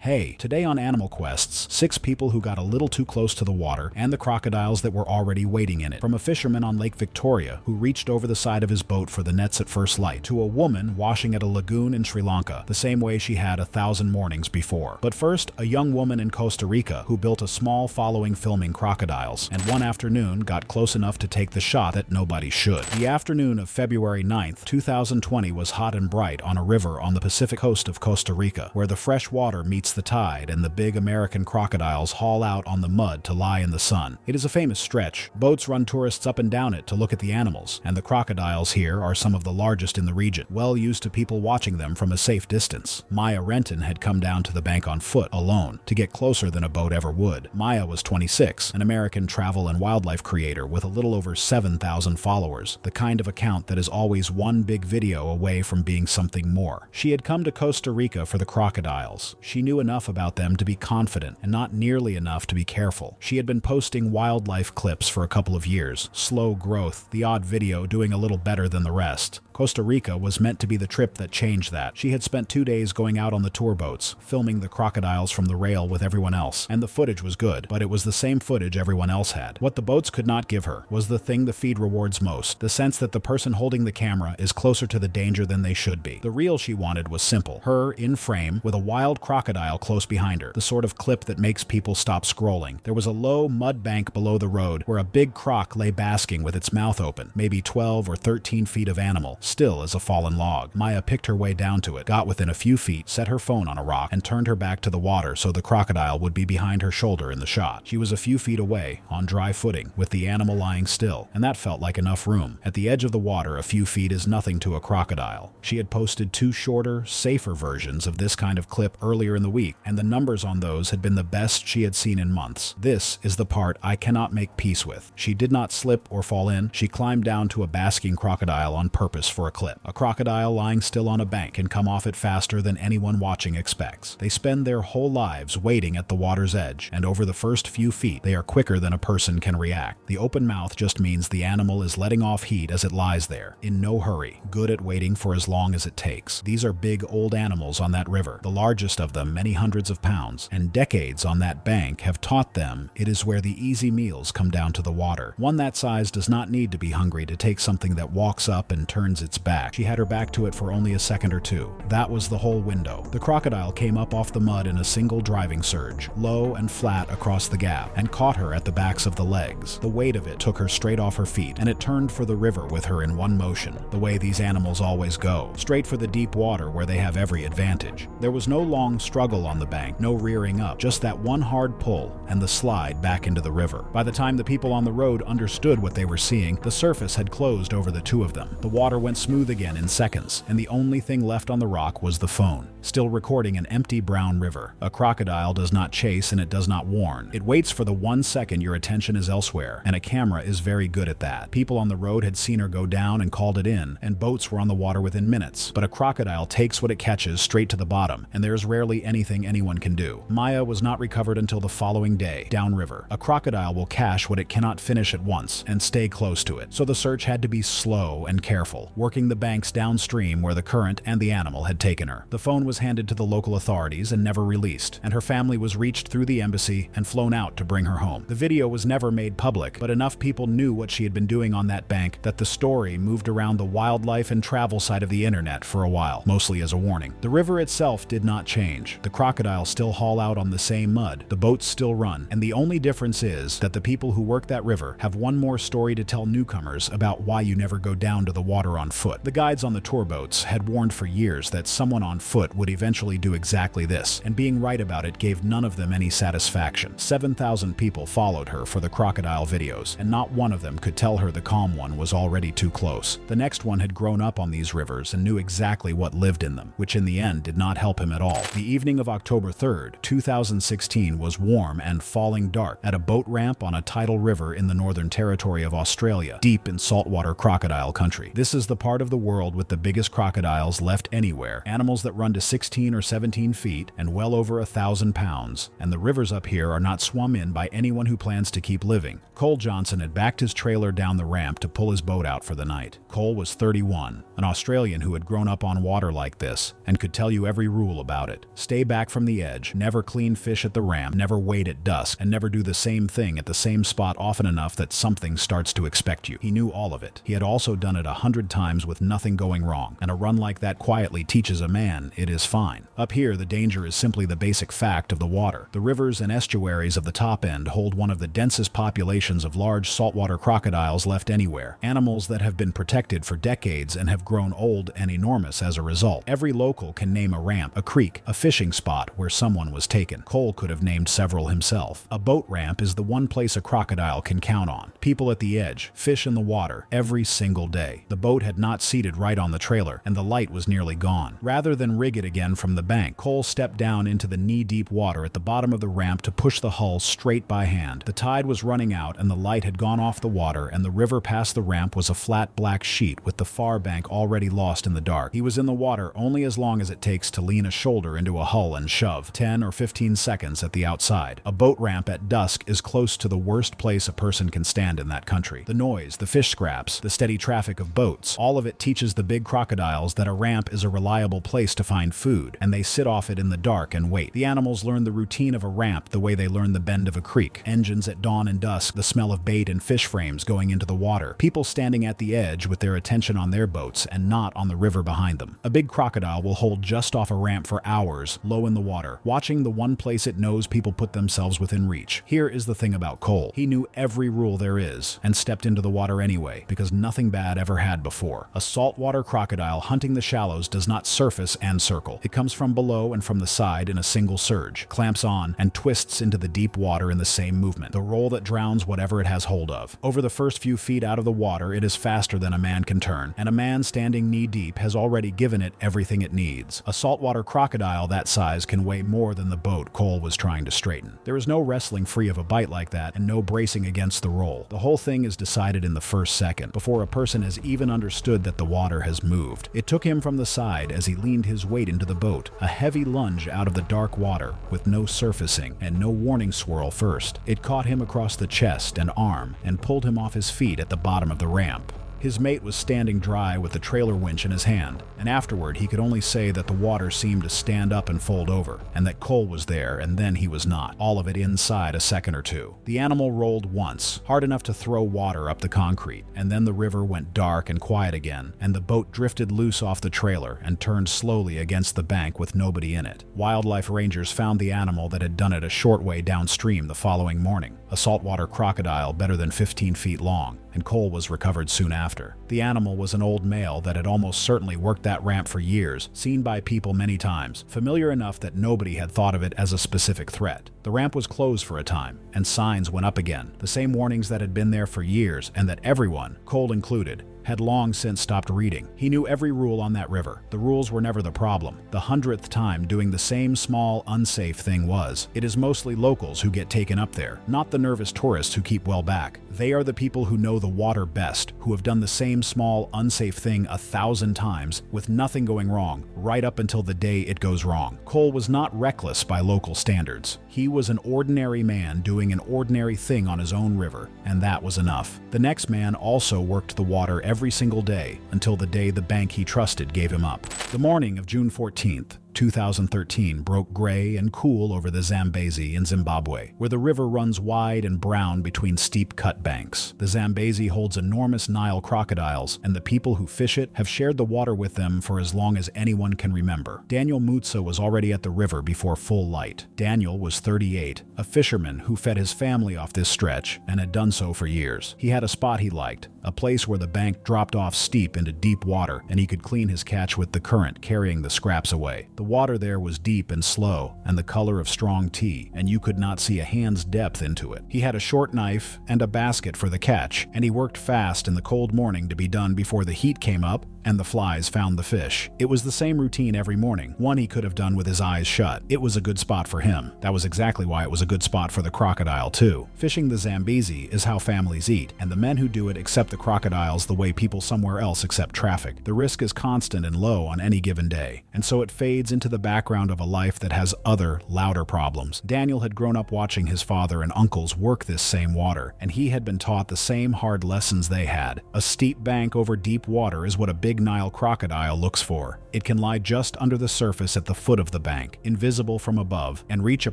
Hey, today on Animal Quests, 6 people who got a little too close to the water and the crocodiles that were already waiting in it. From a fisherman on Lake Victoria who reached over the side of his boat for the nets at first light, to a woman washing at a lagoon in Sri Lanka, the same way she had 1,000 mornings before. But first, a young woman in Costa Rica who built a small following filming crocodiles, and one afternoon got close enough to take the shot that nobody should. The afternoon of February 9th, 2020 was hot and bright on a river on the Pacific coast of Costa Rica, where the fresh water meets the tide and the big American crocodiles haul out on the mud to lie in the sun. It is a famous stretch. Boats run tourists up and down it to look at the animals, and the crocodiles here are some of the largest in the region, well used to people watching them from a safe distance. Maya Renton had come down to the bank on foot, alone, to get closer than a boat ever would. Maya was 26, an American travel and wildlife creator with a little over 7,000 followers, the kind of account that is always one big video away from being something more. She had come to Costa Rica for the crocodiles. She knew enough about them to be confident and not nearly enough to be careful. She had been posting wildlife clips for a couple of years, slow growth, the odd video doing a little better than the rest. Costa Rica was meant to be the trip that changed that. She had spent 2 days going out on the tour boats, filming the crocodiles from the rail with everyone else, and the footage was good, but it was the same footage everyone else had. What the boats could not give her was the thing the feed rewards most, the sense that the person holding the camera is closer to the danger than they should be. The reel she wanted was simple, her in frame with a wild crocodile close behind her, the sort of clip that makes people stop scrolling. There was a low mud bank below the road where a big croc lay basking with its mouth open, maybe 12 or 13 feet of animal, still as a fallen log. Maya picked her way down to it, got within a few feet, set her phone on a rock, and turned her back to the water so the crocodile would be behind her shoulder in the shot. She was a few feet away, on dry footing, with the animal lying still, and that felt like enough room. At the edge of the water, a few feet is nothing to a crocodile. She had posted 2 shorter, safer versions of this kind of clip earlier in the week, and the numbers on those had been the best she had seen in months. This is the part I cannot make peace with. She did not slip or fall in. She climbed down to a basking crocodile on purpose for a clip. A crocodile lying still on a bank can come off it faster than anyone watching expects. They spend their whole lives waiting at the water's edge, and over the first few feet, they are quicker than a person can react. The open mouth just means the animal is letting off heat as it lies there, in no hurry, good at waiting for as long as it takes. These are big old animals on that river, the largest of them many hundreds of pounds, and decades on that bank have taught them it is where the easy meals come down to the water. One that size does not need to be hungry to take something that walks up and turns its back. She had her back to it for only a second or two. That was the whole window. The crocodile came up off the mud in a single driving surge, low and flat across the gap, and caught her at the backs of the legs. The weight of it took her straight off her feet, and it turned for the river with her in one motion, the way these animals always go, straight for the deep water where they have every advantage. There was no long struggle on the bank, no rearing up, just that one hard pull and the slide back into the river. By the time the people on the road understood what they were seeing, the surface had closed over the two of them. The water went smooth again in seconds, and the only thing left on the rock was the phone, still recording an empty brown river. A crocodile does not chase and it does not warn. It waits for the 1 second your attention is elsewhere, and a camera is very good at that. People on the road had seen her go down and called it in, and boats were on the water within minutes. But a crocodile takes what it catches straight to the bottom, and there's rarely anything anyone can do. Maya was not recovered until the following day, downriver. A crocodile will cache what it cannot finish at once and stay close to it, so the search had to be slow and careful, working the banks downstream where the current and the animal had taken her. The phone was handed to the local authorities and never released, and her family was reached through the embassy and flown out to bring her home. The video was never made public, but enough people knew what she had been doing on that bank that the story moved around the wildlife and travel side of the internet for a while, mostly as a warning. The river itself did not change. The crocodiles still haul out on the same mud, the boats still run, and the only difference is that the people who work that river have one more story to tell newcomers about why you never go down to the water on foot. The guides on the tour boats had warned for years that someone on foot would eventually do exactly this, and being right about it gave none of them any satisfaction. 7,000 people followed her for the crocodile videos, and not one of them could tell her the calm one was already too close. The next one had grown up on these rivers and knew exactly what lived in them, which in the end did not help him at all. The evening of October 3rd, 2016 was warm and falling dark at a boat ramp on a tidal river in the Northern Territory of Australia, deep in saltwater crocodile country. This is the the part of the world with the biggest crocodiles left anywhere, animals that run to 16 or 17 feet and well over 1,000 pounds, and the rivers up here are not swum in by anyone who plans to keep living. Cole Johnson had backed his trailer down the ramp to pull his boat out for the night. Cole was 31, an Australian who had grown up on water like this and could tell you every rule about it. Stay back from the edge, never clean fish at the ramp, never wait at dusk, and never do the same thing at the same spot often enough that something starts to expect you. He knew all of it. He had also done it 100 times with nothing going wrong, and a run like that quietly teaches a man it is fine. Up here, the danger is simply the basic fact of the water. The rivers and estuaries of the top end hold one of the densest populations of large saltwater crocodiles left anywhere, animals that have been protected for decades and have grown old and enormous as a result. Every local can name a ramp, a creek, a fishing spot where someone was taken. Cole could have named several himself. A boat ramp is the one place a crocodile can count on. People at the edge, fish in the water, every single day. The boat had not seated right on the trailer, and the light was nearly gone. Rather than rig it again from the bank, Cole stepped down into the knee-deep water at the bottom of the ramp to push the hull straight by hand. The tide was running out, and the light had gone off the water, and the river past the ramp was a flat black sheet with the far bank already lost in the dark. He was in the water only as long as it takes to lean a shoulder into a hull and shove, 10 or 15 seconds at the outside. A boat ramp at dusk is close to the worst place a person can stand in that country. The noise, the fish scraps, the steady traffic of boats, all of it teaches the big crocodiles that a ramp is a reliable place to find food, and they sit off it in the dark and wait. The animals learn the routine of a ramp the way they learn the bend of a creek. Engines at dawn and dusk, the smell of bait and fish frames going into the water, people standing at the edge with their attention on their boats and not on the river behind them. A big crocodile will hold just off a ramp for hours, low in the water, watching the one place it knows people put themselves within reach. Here is the thing about Cole. He knew every rule there is and stepped into the water anyway, because nothing bad ever had before. A saltwater crocodile hunting the shallows does not surface and circle. It comes from below and from the side in a single surge, clamps on, and twists into the deep water in the same movement, the roll that drowns whatever it has hold of. Over the first few feet out of the water, it is faster than a man can turn, and a man standing knee-deep has already given it everything it needs. A saltwater crocodile that size can weigh more than the boat Cole was trying to straighten. There is no wrestling free of a bite like that and no bracing against the roll. The whole thing is decided in the first second, before a person has even understood that the water has moved. It took him from the side as he leaned his weight into the boat, a heavy lunge out of the dark water with no surfacing and no warning swirl first. It caught him across the chest and arm and pulled him off his feet at the bottom of the ramp. His mate was standing dry with the trailer winch in his hand, and afterward he could only say that the water seemed to stand up and fold over, and that Cole was there and then he was not, all of it inside a second or two. The animal rolled once, hard enough to throw water up the concrete, and then the river went dark and quiet again, and the boat drifted loose off the trailer and turned slowly against the bank with nobody in it. Wildlife rangers found the animal that had done it a short way downstream the following morning, a saltwater crocodile better than 15 feet long, and Cole was recovered soon after. The animal was an old male that had almost certainly worked that ramp for years, seen by people many times, familiar enough that nobody had thought of it as a specific threat. The ramp was closed for a time, and signs went up again, the same warnings that had been there for years and that everyone, Cole included, had long since stopped reading. He knew every rule on that river. The rules were never the problem. The 100th time doing the same small, unsafe thing was. It is mostly locals who get taken up there, not the nervous tourists who keep well back. They are the people who know the water best, who have done the same small, unsafe thing 1,000 times with nothing going wrong, right up until the day it goes wrong. Cole was not reckless by local standards. He was an ordinary man doing an ordinary thing on his own river, and that was enough. The next man also worked the water every single day until the day the bank he trusted gave him up. The morning of June 14th, 2013 broke gray and cool over the Zambezi in Zimbabwe, where the river runs wide and brown between steep cut banks. The Zambezi holds enormous Nile crocodiles, and the people who fish it have shared the water with them for as long as anyone can remember. Daniel Mutsa was already at the river before full light. Daniel was 38, a fisherman who fed his family off this stretch and had done so for years. He had a spot he liked, a place where the bank dropped off steep into deep water and he could clean his catch with the current carrying the scraps away. The water there was deep and slow and the color of strong tea, and you could not see a hand's depth into it. He had a short knife and a basket for the catch, and he worked fast in the cold morning to be done before the heat came up and the flies found the fish. It was the same routine every morning, one he could have done with his eyes shut. It was a good spot for him. That was exactly why it was a good spot for the crocodile too. Fishing the Zambezi is how families eat, and the men who do it accept the crocodiles the way people somewhere else accept traffic. The risk is constant and low on any given day, and so it fades into the background of a life that has other, louder problems. Daniel had grown up watching his father and uncles work this same water, and he had been taught the same hard lessons they had. A steep bank over deep water is what a big Nile crocodile looks for. It can lie just under the surface at the foot of the bank, invisible from above, and reach a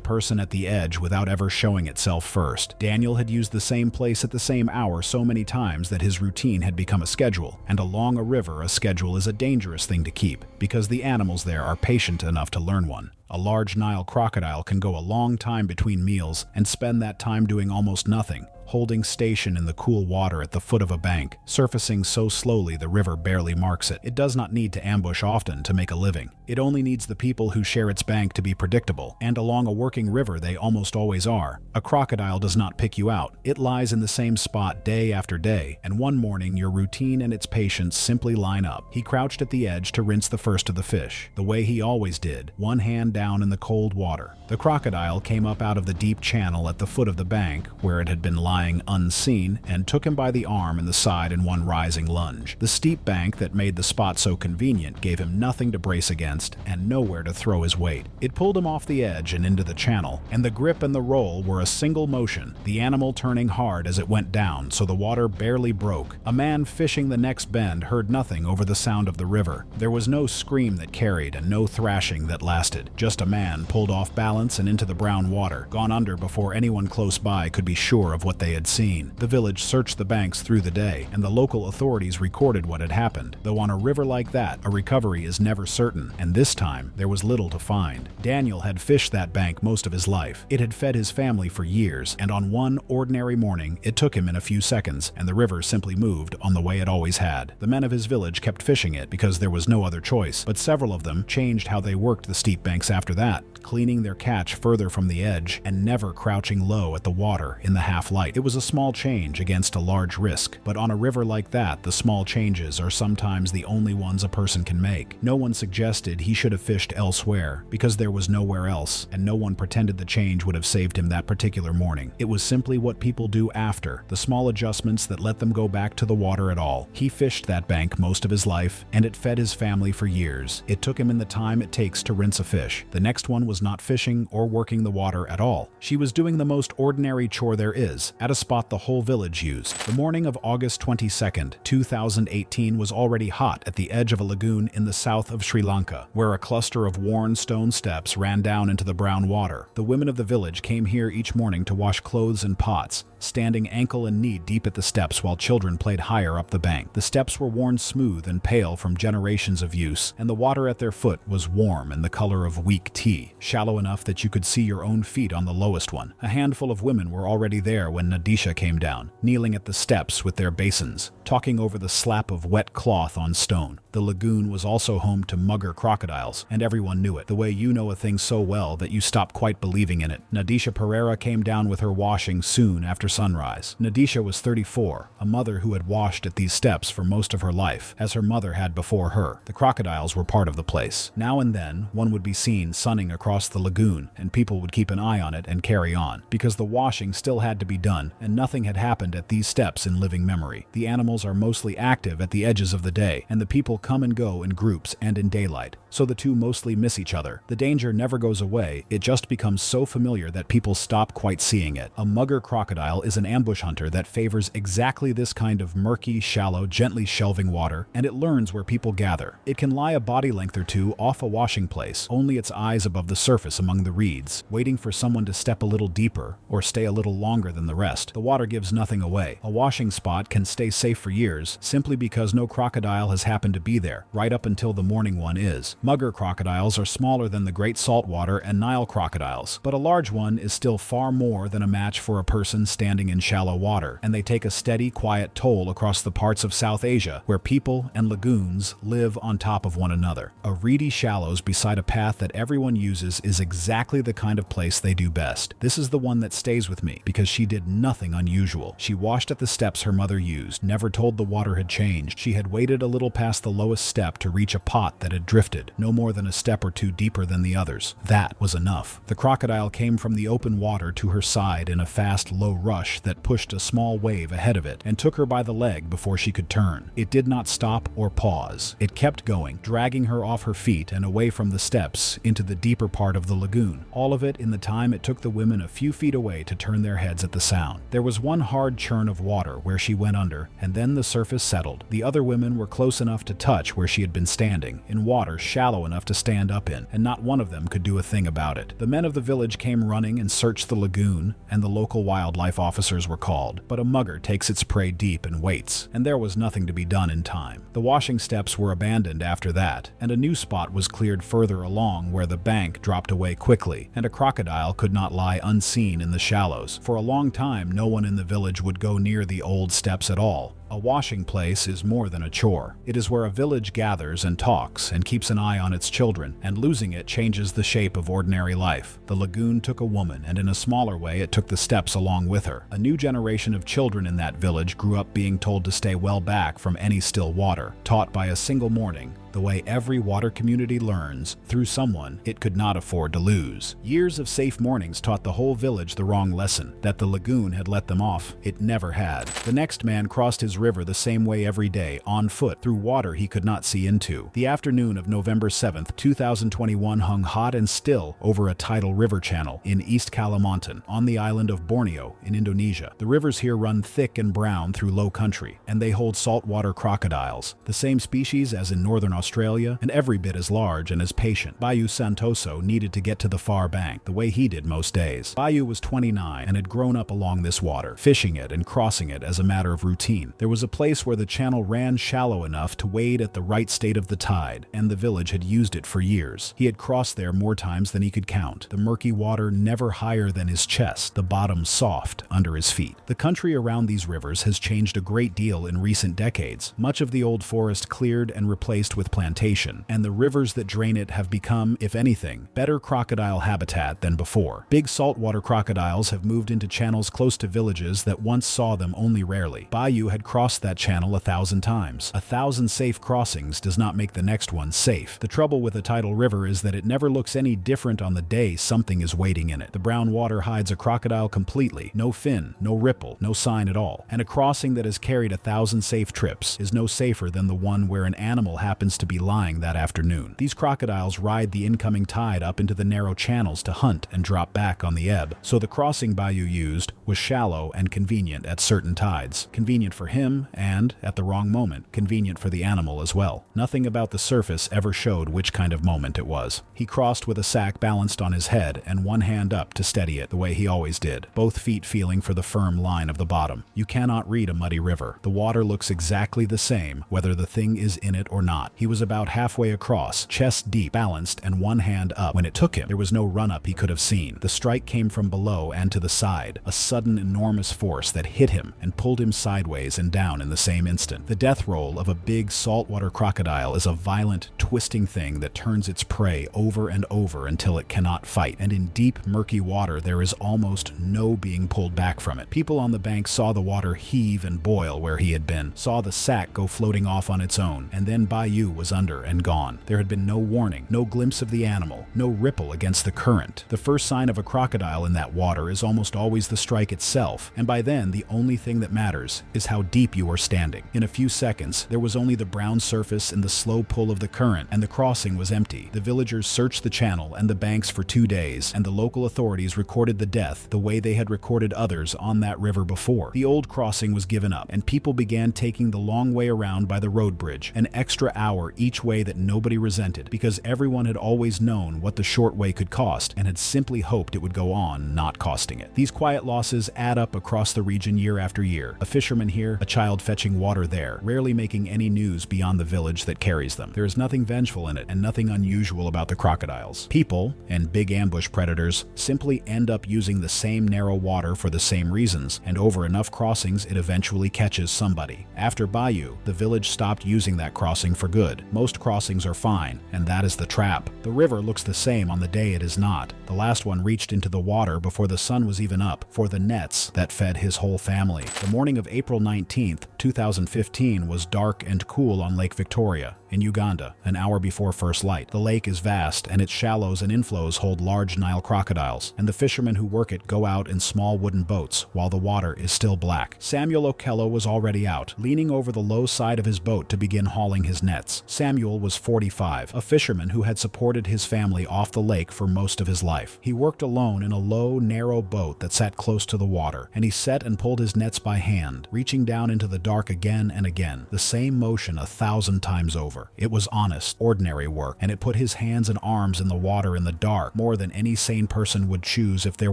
person at the edge without ever showing itself first. Daniel had used the same place at the same hour so many times that his routine had become a schedule, and along a river a schedule is a dangerous thing to keep, because the animals there are patient enough to learn one. A large Nile crocodile can go a long time between meals and spend that time doing almost nothing, holding station in the cool water at the foot of a bank, surfacing so slowly the river barely marks it. It does not need to ambush often to make a living. It only needs the people who share its bank to be predictable, and along a working river they almost always are. A crocodile does not pick you out. It lies in the same spot day after day, and one morning your routine and its patience simply line up. He crouched at the edge to rinse the first of the fish, the way he always did, one hand down in the cold water. The crocodile came up out of the deep channel at the foot of the bank, where it had been lying unseen, and took him by the arm and the side in one rising lunge. The steep bank that made the spot so convenient gave him nothing to brace against and nowhere to throw his weight. It pulled him off the edge and into the channel, and the grip and the roll were a single motion, the animal turning hard as it went down so the water barely broke. A man fishing the next bend heard nothing over the sound of the river. There was no scream that carried and no thrashing that lasted. Just a man pulled off balance and into the brown water, gone under before anyone close by could be sure of what they had seen. The village searched the banks through the day, and the local authorities recorded what had happened, though on a river like that, a recovery is never certain, and this time, there was little to find. Daniel had fished that bank most of his life. It had fed his family for years, and on one ordinary morning, it took him in a few seconds, and the river simply moved on the way it always had. The men of his village kept fishing it because there was no other choice, but several of them changed how they worked the steep banks after that, cleaning their catch further from the edge and never crouching low at the water in the half-light. It was a small change against a large risk, but on a river like that, the small changes are sometimes the only ones a person can make. No one suggested he should have fished elsewhere, because there was nowhere else, and no one pretended the change would have saved him that particular morning. It was simply what people do after, the small adjustments that let them go back to the water at all. He fished that bank most of his life, and it fed his family for years. It took him in the time it takes to rinse a fish. The next one was not fishing or working the water at all. She was doing the most ordinary chore there is, at a spot the whole village used. The morning of August 22nd, 2018 was already hot at the edge of a lagoon in the south of Sri Lanka, where a cluster of worn stone steps ran down into the brown water. The women of the village came here each morning to wash clothes in pots, standing ankle and knee deep at the steps while children played higher up the bank. The steps were worn smooth and pale from generations of use, and the water at their foot was warm and the color of weak tea, shallow enough that you could see your own feet on the lowest one. A handful of women were already there when Nadisha came down, kneeling at the steps with their basins, talking over the slap of wet cloth on stone. The lagoon was also home to mugger crocodiles, and everyone knew it, the way you know a thing so well that you stop quite believing in it. Nadisha Pereira came down with her washing soon after sunrise. Nadisha was 34, a mother who had washed at these steps for most of her life, as her mother had before her. The crocodiles were part of the place. Now and then, one would be seen sunning across the lagoon, and people would keep an eye on it and carry on, because the washing still had to be done, and nothing had happened at these steps in living memory. The animals are mostly active at the edges of the day, and the people come and go in groups and in daylight, so the two mostly miss each other. The danger never goes away, it just becomes so familiar that people stop quite seeing it. A mugger crocodile is an ambush hunter that favors exactly this kind of murky, shallow, gently shelving water, and it learns where people gather. It can lie a body length or two off a washing place, only its eyes above the surface among the reeds, waiting for someone to step a little deeper or stay a little longer than the rest. The water gives nothing away. A washing spot can stay safe for years simply because no crocodile has happened to be there, right up until the morning one is. Mugger crocodiles are smaller than the great saltwater and Nile crocodiles, but a large one is still far more than a match for a person standing in shallow water, and they take a steady, quiet toll across the parts of South Asia where people and lagoons live on top of one another. A reedy shallows beside a path that everyone uses is exactly the kind of place they do best. This is the one that stays with me because she did nothing unusual. She washed at the steps her mother used, never told the water had changed. She had waited a little past the low lowest step to reach a pot that had drifted, no more than a step or two deeper than the others. That was enough. The crocodile came from the open water to her side in a fast, low rush that pushed a small wave ahead of it and took her by the leg before she could turn. It did not stop or pause. It kept going, dragging her off her feet and away from the steps into the deeper part of the lagoon. All of it in the time it took the women a few feet away to turn their heads at the sound. There was one hard churn of water where she went under, and then the surface settled. The other women were close enough to touch where she had been standing, in water shallow enough to stand up in, and not one of them could do a thing about it. The men of the village came running and searched the lagoon, and the local wildlife officers were called. But a mugger takes its prey deep and waits, and there was nothing to be done in time. The washing steps were abandoned after that, and a new spot was cleared further along where the bank dropped away quickly, and a crocodile could not lie unseen in the shallows. For a long time, no one in the village would go near the old steps at all. A washing place is more than a chore. It is where a village gathers and talks and keeps an eye on its children, and losing it changes the shape of ordinary life. The lagoon took a woman, and in a smaller way it took the steps along with her. A new generation of children in that village grew up being told to stay well back from any still water, taught by a single morning, the way every water community learns, through someone it could not afford to lose. Years of safe mornings taught the whole village the wrong lesson, that the lagoon had let them off. It never had. The next man crossed his river the same way every day, on foot, through water he could not see into. The afternoon of November 7th, 2021 hung hot and still over a tidal river channel in East Kalimantan, on the island of Borneo in Indonesia. The rivers here run thick and brown through low country, and they hold saltwater crocodiles, the same species as in northern Australia, and every bit as large and as patient. Bayu Santoso needed to get to the far bank, the way he did most days. Bayu was 29 and had grown up along this water, fishing it and crossing it as a matter of routine. There was a place where the channel ran shallow enough to wade at the right state of the tide, and the village had used it for years. He had crossed there more times than he could count, the murky water never higher than his chest, the bottom soft under his feet. The country around these rivers has changed a great deal in recent decades. Much of the old forest cleared and replaced with plantation, and the rivers that drain it have become, if anything, better crocodile habitat than before. Big saltwater crocodiles have moved into channels close to villages that once saw them only rarely. Bayu had crossed that channel 1,000 times. 1,000 safe crossings does not make the next one safe. The trouble with a tidal river is that it never looks any different on the day something is waiting in it. The brown water hides a crocodile completely. No fin, no ripple, no sign at all. And a crossing that has carried 1,000 safe trips is no safer than the one where an animal happens to be lying that afternoon. These crocodiles ride the incoming tide up into the narrow channels to hunt and drop back on the ebb. So the crossing Bayu used was shallow and convenient at certain tides. Convenient for him and, at the wrong moment, convenient for the animal as well. Nothing about the surface ever showed which kind of moment it was. He crossed with a sack balanced on his head and one hand up to steady it the way he always did, both feet feeling for the firm line of the bottom. You cannot read a muddy river. The water looks exactly the same whether the thing is in it or not. He was about halfway across, chest deep, balanced, and one hand up. When it took him, there was no run-up he could have seen. The strike came from below and to the side, a sudden enormous force that hit him and pulled him sideways and down in the same instant. The death roll of a big saltwater crocodile is a violent, twisting thing that turns its prey over and over until it cannot fight, and in deep, murky water there is almost no being pulled back from it. People on the bank saw the water heave and boil where he had been, saw the sack go floating off on its own, and then Bayu was under and gone. There had been no warning, no glimpse of the animal, no ripple against the current. The first sign of a crocodile in that water is almost always the strike itself, and by then the only thing that matters is how deep you are standing. In a few seconds, there was only the brown surface and the slow pull of the current, and the crossing was empty. The villagers searched the channel and the banks for 2 days, and the local authorities recorded the death the way they had recorded others on that river before. The old crossing was given up, and people began taking the long way around by the road bridge, an extra hour each way that nobody resented, because everyone had always known what the short way could cost and had simply hoped it would go on not costing it. These quiet losses add up across the region year after year. A fisherman here, a child fetching water there, rarely making any news beyond the village that carries them. There is nothing vengeful in it and nothing unusual about the crocodiles. People, and big ambush predators, simply end up using the same narrow water for the same reasons, and over enough crossings it eventually catches somebody. After Bayu, the village stopped using that crossing for good. Most crossings are fine, and that is the trap. The river looks the same on the day it is not. The last one reached into the water before the sun was even up, for the nets that fed his whole family. The morning of April 19th, 2015 was dark and cool on Lake Victoria, in Uganda, an hour before first light. The lake is vast, and its shallows and inflows hold large Nile crocodiles, and the fishermen who work it go out in small wooden boats while the water is still black. Samuel Okello was already out, leaning over the low side of his boat to begin hauling his nets. Samuel was 45, a fisherman who had supported his family off the lake for most of his life. He worked alone in a low, narrow boat that sat close to the water, and he set and pulled his nets by hand, reaching down into the dark again and again, the same motion 1,000 times over. It was honest, ordinary work, and it put his hands and arms in the water in the dark more than any sane person would choose if there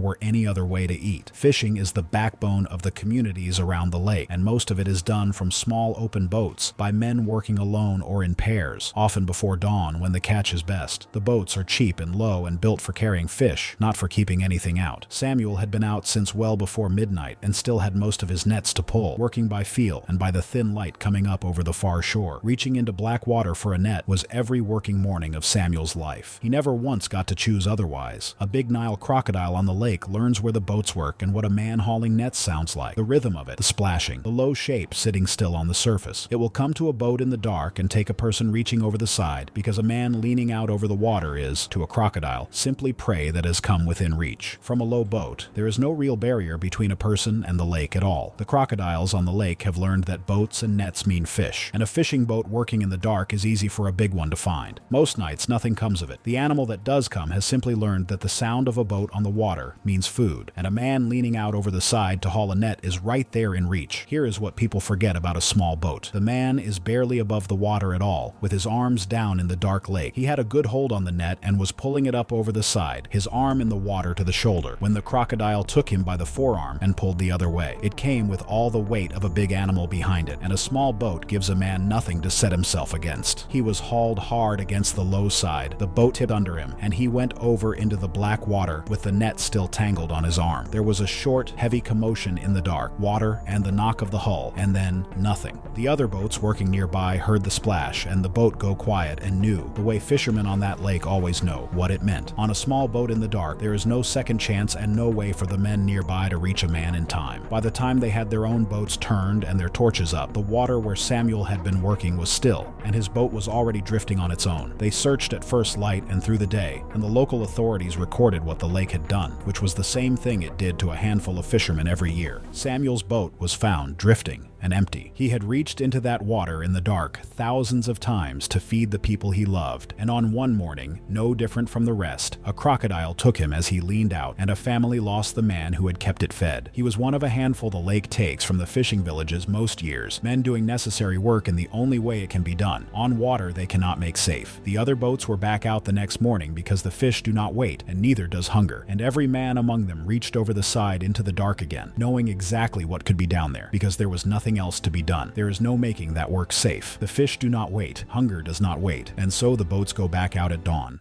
were any other way to eat. Fishing is the backbone of the communities around the lake, and most of it is done from small open boats by men working alone or in pairs, often before dawn when the catch is best. The boats are cheap and low and built for carrying fish, not for keeping anything out. Samuel had been out since well before midnight and still had most of his nets to pull, working by feel and by the thin light coming up over the far shore. Reaching into black water for a net was every working morning of Samuel's life. He never once got to choose otherwise. A big Nile crocodile on the lake learns where the boats work and what a man hauling nets sounds like. The rhythm of it, the splashing, the low shape sitting still on the surface. It will come to a boat in the dark and take a person reaching over the side, because a man leaning out over the water is, to a crocodile, simply prey that has come within reach. From a low boat, there is no real barrier between a person and the lake at all. The crocodiles on the lake have learned that boats and nets mean fish, and a fishing boat working in the dark is easy for a big one to find. Most nights, nothing comes of it. The animal that does come has simply learned that the sound of a boat on the water means food, and a man leaning out over the side to haul a net is right there in reach. Here is what people forget about a small boat. The man is barely above the water at all, with his arms down in the dark lake. He had a good hold on the net and was pulling it up over the side, his arm in the water to the shoulder, when the crocodile took him by the forearm and pulled the other way. It came with all the weight of a big animal behind it, and a small boat gives a man nothing to set himself against. He was hauled hard against the low side, the boat tipped under him, and he went over into the black water with the net still tangled on his arm. There was a short, heavy commotion in the dark, water and the knock of the hull, and then nothing. The other boats working nearby heard the splash and the boat go quiet and knew, the way fishermen on that lake always know, what it meant. On a small boat in the dark, there is no second chance and no way for the men nearby to reach a man in time. By the time they had their own boats turned and their torches up, the water where Samuel had been working was still, and his boat was already drifting on its own. They searched at first light and through the day, and the local authorities recorded what the lake had done, which was the same thing it did to a handful of fishermen every year. Samuel's boat was found drifting and empty. He had reached into that water in the dark thousands of times to feed the people he loved, and on one morning, no different from the rest, a crocodile took him as he leaned out, and a family lost the man who had kept it fed. He was one of a handful the lake takes from the fishing villages most years, men doing necessary work in the only way it can be done. On water they cannot make safe. The other boats were back out the next morning because the fish do not wait, and neither does hunger, and every man among them reached over the side into the dark again, knowing exactly what could be down there, because there was nothing else to be done. There is no making that work safe. The fish do not wait, hunger does not wait, and so the boats go back out at dawn.